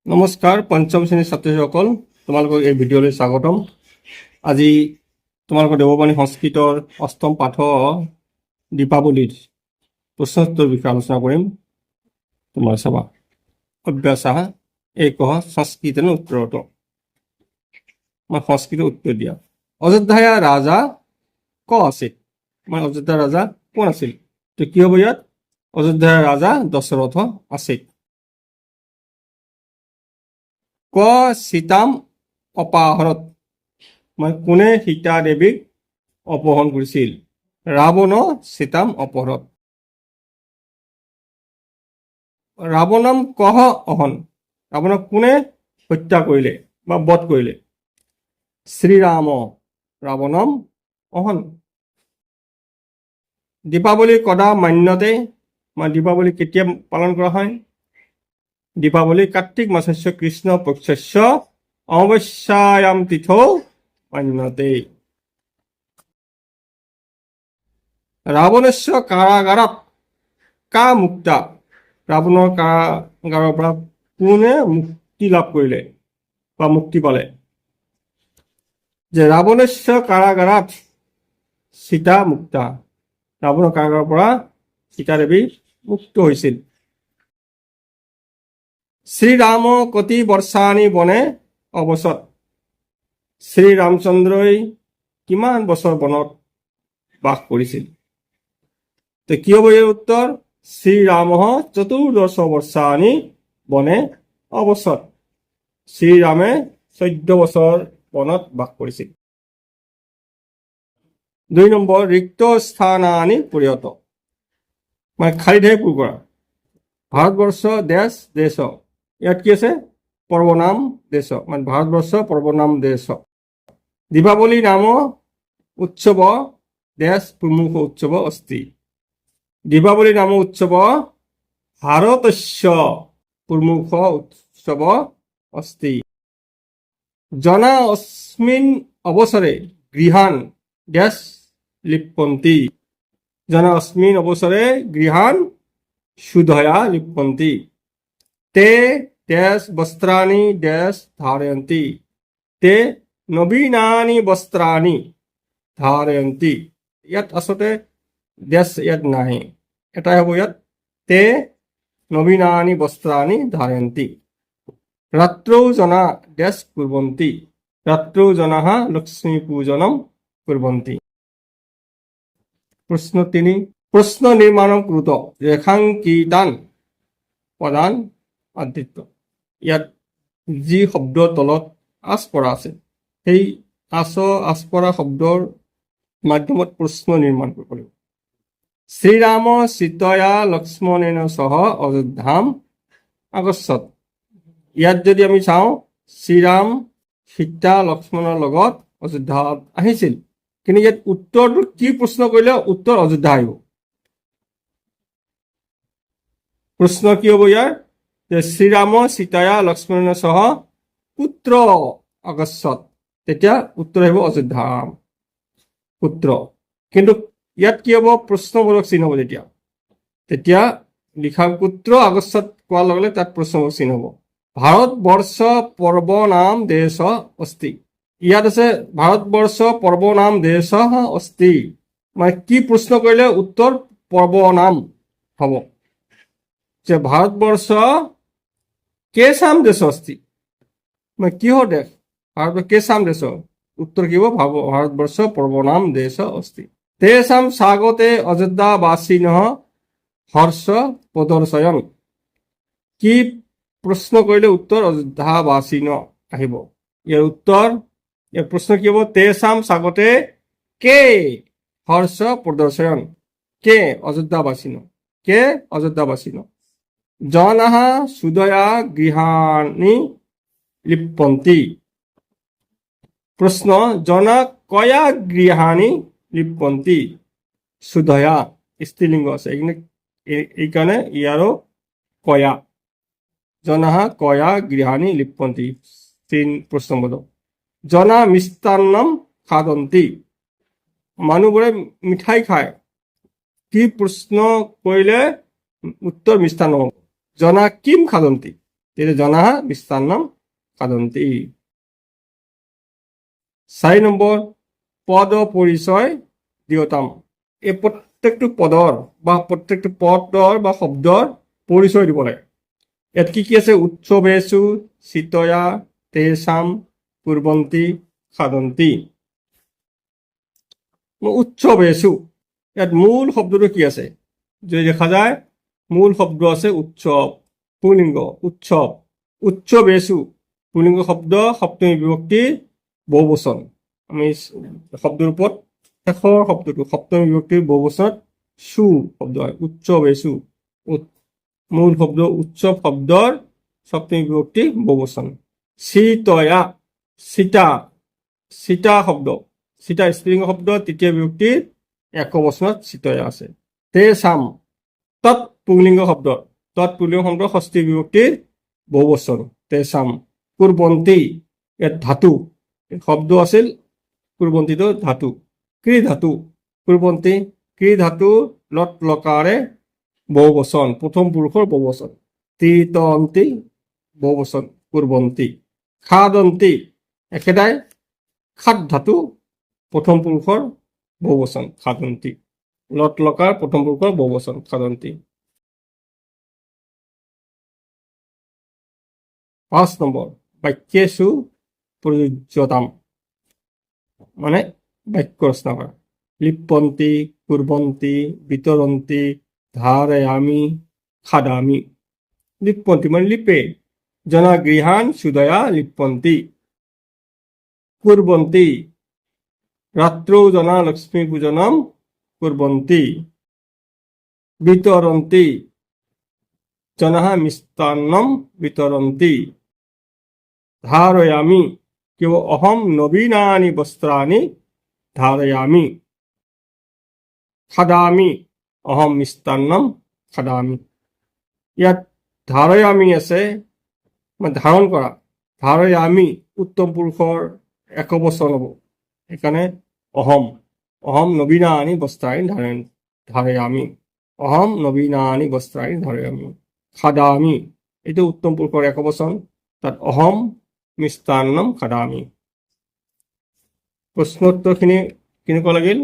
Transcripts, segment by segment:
নমস্কাৰ পঞ্চম শ্ৰেণীৰ ছাত্ৰীসকল, তোমালোকক এই ভিডিঅ'লৈ স্বাগতম। আজি তোমালোকৰ দেৱবাণী সংস্কৃতৰ অষ্টম পাঠ দীপাৱলীৰ প্ৰশ্নোত্তৰ বিষয়ে আলোচনা কৰিম। তোমাৰ চাবা অভ্যাসः একः সংস্কৃতেন উত্তৰতো। মই সংস্কৃত উত্তৰ দিয়া। অযোধ্যায়া ৰাজা ক আছিল? মানে অযোধ্যাৰ ৰাজা কোন আছিল? তো কি হ'ব ইয়াত? অযোধ্যাৰ ৰাজা দশৰথ আছিল। ক সীতাম অপহৰত, মানে কোনে সীতা দেৱীক অপহৰণ কৰিছিল? ৰাৱণ সীতাম অপহৰত। ৰাৱণম কহ অহন, ৰাৱণক কোনে হত্যা কৰিলে বা বধ কৰিলে? শ্ৰীৰাম ৰাৱণম অহন। দীপাৱলী কদা মান্যতে, মানে দীপাৱলী কেতিয়া পালন কৰা হয়? দীপাৱলী কাৰ্তিক মাসস্য কৃষ্ণ পক্ষস্য অমাবস্যায়াম তিথৌ মান্যতে। ৰাৱণস্য কাৰাগাৰত কা মুক্তা, ৰাৱণৰ কাৰাগাৰৰ পৰা কোনে মুক্তি লাভ কৰিলে বা মুক্তি পালে? যে ৰাৱণস্য কাৰাগাৰত সীতা মুক্তা, ৰাৱণৰ কাৰাগাৰৰ পৰা সীতা দেৱী মুক্ত হৈছিল। শ্ৰীৰাম কতি বৰ্ষাণি বনে অবসত, শ্ৰীৰামচন্দ্ৰই কিমান বছৰ বনত বাস কৰিছিল? তো কি হ'ব ইয়াৰ উত্তৰ? শ্ৰীৰাম চতুৰ্দশ বৰ্ষাণি বনে অবসত, শ্ৰীৰামে 14 বছৰ বনত বাস কৰিছিল। 2 নম্বৰ ৰিক্ত স্থানানি পূৰয়ত, মানে খালী ঠাই পূৰ কৰা। ভাৰতবৰ্ষ দেশ দেশ, ইয়াত কি আছে? পৰ্বনাম দেশ, মানে ভাৰতবৰ্ষ পৰ্বনাম দেশ। দীপাৱলী নাম উৎসৱ দেশ প্ৰমুখ উৎসৱ অস্তি, দীপাৱলী নাম উৎসৱ ভাৰতস্য প্ৰমুখ উৎসৱ অস্তি। জনা অস্মিন অৱসৰে গৃহান দেশ লিপন্তি, জনা অস্মিন অৱসৰে গৃহান শুদ্ধয়া লিপন্তি। তে দেশ বস্ত্ৰাণি দেশ ধাৰয়ন্তি, তে নবীনানি বস্ত্ৰাণি ধাৰয়ন্তি। ইয়াত আচলতে দেশ ইয়াত নাহে, এটাই হ'ব ইয়াত তে নবীনানি বস্ত্ৰাণি ধাৰয়ন্তি। ৰাত্ৰৌ জনা দেশ কুৰ্বন্তি, ৰাত্ৰৌ জনাঃ লক্ষ্মী পূজনম কুৰ্বন্তি। প্ৰশ্ন 3, প্ৰশ্ন নিৰ্মাণম কুৰুত ৰেখাংকিতান প্ৰধান আদিত্য। ইয়াত যি শব্দৰ তলত আঁচ পৰা আছে, সেই আঁচ পৰা শব্দৰ মাধ্যমত প্ৰশ্ন নিৰ্মাণ কৰিব লাগিব। শ্ৰীৰাম সীতয়া লক্ষ্মণেন সহ অযোধ্যাম আগচ্ছত, ইয়াত যদি আমি চাওঁ শ্ৰীৰাম সীতা লক্ষ্মণৰ লগত অযোধ্যাত আহিছিল, কিন্তু ইয়াত উত্তৰটো কি প্ৰশ্ন কৰিলে উত্তৰ অযোধ্যা আহিব। প্ৰশ্ন কি হ'ব ইয়াৰ? যে শ্ৰীৰাম সীতায়া লক্ষ্মণ সহ পুত্ৰ আগচ্ছত, তেতিয়া উত্তৰ আহিব অযোধ্যা পুত্ৰ। কিন্তু ইয়াত কি হ'ব? প্ৰশ্নবোধক চিন হ'ব। তেতিয়া লিখা পুত্ৰ আগচ্ছত কোৱাৰ লগে লগে তাত প্ৰশ্নবোধক চিন হ'ব। ভাৰতবৰ্ষ পৰ্ব নাম দেশ অস্তি, ইয়াত আছে ভাৰতবৰ্ষ পৰ্ব নাম দেশ অস্তি, মানে কি প্ৰশ্ন কৰিলে উত্তৰ পৰ্ব নাম হ'ব। যে ভাৰতবৰ্ষ কেচাম দেশ অস্তি, মানে কিহৰ দেশ? ভাৰত কেচাম দেশ, উত্তৰ কি হ'ব? ভাৰতবৰ্ষ পৰ্ব নাম দেশ অস্তি। তেষাম স্বাগতে অযোধ্যাবাসীনঃ হৰ্ষ প্ৰদৰ্শয়ন, কি প্ৰশ্ন কৰিলে উত্তৰ অযোধ্যাবাসীন আহিব। ইয়াৰ উত্তৰ, ইয়াৰ প্ৰশ্ন কি হ'ব? তেষাম স্বাগতে কে হৰ্ষ প্ৰদৰ্শয়ন, কে অযোধ্যাবাসীন, কে অযোধ্যাবাসীন। জনাঃ শুদ্ধয়া গৃহাণি লিপন্তি, প্ৰশ্ন জনা কয়া গৃহাণি লিপন্তি, শুদ্ধয়া স্ত্ৰীলিংগ আছে এইকাৰণে ইয়াৰো কয়া। জনাঃ কয়া গৃহাণি লিপন্তি, 3 প্ৰশ্নবোধক। জনা মিষ্টান্নম খাদন্তি, মানুহবোৰে মিঠাই খায়, কি প্ৰশ্ন কৰিলে উত্তৰ মিষ্টান্ন হ'ব? জনা কিম খাদন্তি, তেতিয়া জনাহ মিষ্টান্নম খাদন্তি। 4 নম্বৰ পদ পৰিচয় দিয়তাম। এই প্ৰত্যেকটো পদৰ বা প্ৰত্যেকটো পদৰ বা শব্দৰ পৰিচয় দিব লাগে। ইয়াত কি কি আছে? উৎসৱেষু চিতয়া তেষাম কুৰ্বন্তি খাদন্তি। উৎসৱেষু, ইয়াত মূল শব্দটো কি আছে? যদি দেখা যায় মূল শব্দ আছে উৎসৱ, পুলিংগ উৎসৱ। উৎসৱেষু পুলিংগ শব্দ, সপ্তমী বিভক্তি বহুবচন। আমি শব্দৰ ওপৰত শেষৰ শব্দটো সপ্তমী বিভক্তিৰ বহুবচনত সু শব্দ হয়, উৎসৱেষু। মূল শব্দ উৎসৱ শব্দৰ সপ্তমী বিভক্তি বহুবচন। চিতয়া, চিতা, চিতা শব্দ, চিতা স্ত্ৰীলিংগ শব্দ, তৃতীয় বিভক্তিৰ একবচনত চিতয়া আছে। তেষাম, তৎ পুংলিংগ শব্দ, তৎ পুংলিংগ শব্দ ষষ্ঠী বিভক্তিৰ বহুবচন তেষাম। কুৰ্বন্তি, ইয়াত ধাতু শব্দ আছিল, কুৰ্বন্তিটো ধাতু, কৃ ধাতু। কুৰ্বন্তি কৃ ধাতু লত লকাৰে বহুবচন, প্ৰথম পুৰুষৰ বহুবচন। তৃতন্তি বহুবচন কুৰ্বন্তি। খাদন্তি একেটাই, খাদ ধাতু প্ৰথম পুৰুষৰ বহুবচন খাদন্তি। লত লকাৰ প্ৰথম পুৰুষৰ বহুবচন খাদন্তি। 5 নম্বৰ বাক্যেষু প্ৰযোজ্যতাম, মানে বাক্য ৰচনা কৰা। লিপ্পন্তি কুৰ্বন্তি বিতৰন্তি ধাৰয়ামি খাদামি। লিপ্পন্তি মানে লিপে, জনা গৃহান সুদয়া লিপ্পন্তি। কুৰ্বন্তি ৰাত্ৰৌ জনা লক্ষ্মী পূজনম কুৰ্বন্তি। বিতৰন্তি জনাহ মিষ্টান্নম বিতৰন্তি। ধাৰয়ামি কিও অহম নবীনানি বস্ত্ৰানি ধাৰয়ামি। খাদামি অহম মিষ্টান্নম খাদামি। ইয়াত ধাৰয়ামি আছে মানে ধাৰণ কৰা, ধাৰয়ামি উত্তম পুৰুষৰ একবচন হ'ব, সেইকাৰণে অহম। অহম নবীনানি বস্ত্ৰানি ধাৰয়ামি। অহম নবীনানি বস্ত্ৰানি ধাৰয়ামি। খাদামি এইটো উত্তম পুৰুষৰ একবচন, তাত অহম মিষ্টান্নম খাদামি। প্ৰশ্নোত্তৰখিনি কেনেকুৱা লাগিল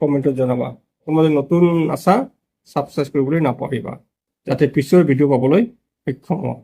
কমেণ্টত জনাবা। তোমালোকে নতুন আছা ছাবস্ক্ৰাইব কৰিবলৈ নাপাহৰিবা, যাতে পিছৰ ভিডিঅ' পাবলৈ সক্ষম হোৱা।